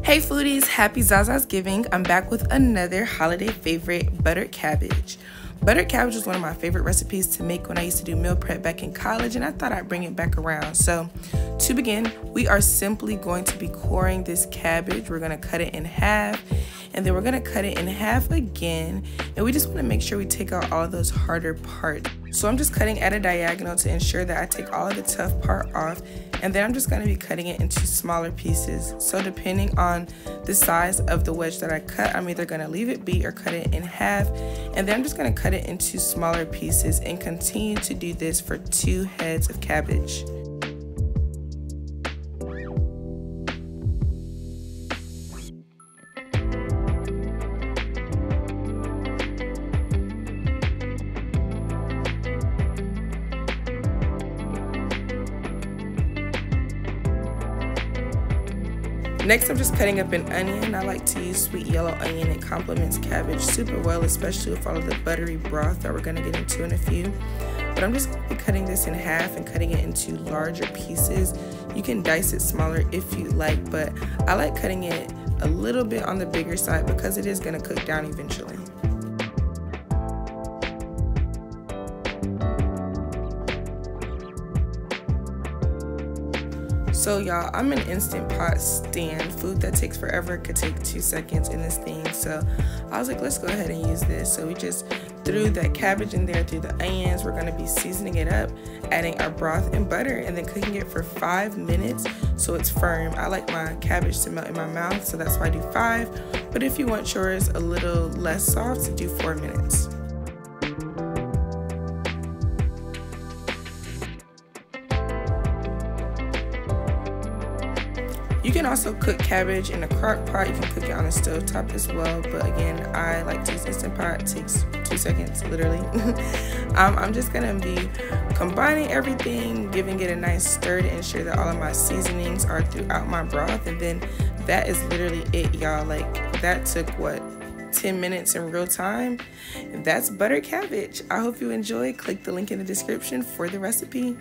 Hey foodies, happy Zaza's Giving. I'm back with another holiday favorite, buttered cabbage. Buttered cabbage was one of my favorite recipes to make when I used to do meal prep back in college, and I thought I'd bring it back around. So to begin, we are simply going to be coring this cabbage. We're going to cut it in half, and then we're going to cut it in half again, and we just want to make sure we take out all those harder parts. So I'm just cutting at a diagonal to ensure that I take all of the tough part off, and then I'm just going to be cutting it into smaller pieces. So depending on the size of the wedge that I cut, I'm either going to leave it be or cut it in half, and then I'm just going to cut it into smaller pieces and continue to do this for 2 heads of cabbage. Next, I'm just cutting up an onion. I like to use sweet yellow onion. It complements cabbage super well, especially with all of the buttery broth that we're going to get into in a few. But I'm just going to be cutting this in half and cutting it into larger pieces. You can dice it smaller if you like, but I like cutting it a little bit on the bigger side because it is going to cook down eventually. So y'all, I'm an Instant Pot stand. Food that takes forever could take 2 seconds in this thing. So I was like, let's go ahead and use this. So we just threw that cabbage in there, threw the onions. We're gonna be seasoning it up, adding our broth and butter, and then cooking it for 5 minutes so it's firm. I like my cabbage to melt in my mouth, so that's why I do 5. But if you want yours a little less soft, do 4 minutes. You can also cook cabbage in a crock pot. You can cook it on a stove top as well. But again, I like to use Instant Pot. It takes 2 seconds, literally. I'm just gonna be combining everything, giving it a nice stir to ensure that all of my seasonings are throughout my broth. And then that is literally it, y'all. Like, that took, what, 10 minutes in real time? That's buttered cabbage. I hope you enjoy. Click the link in the description for the recipe.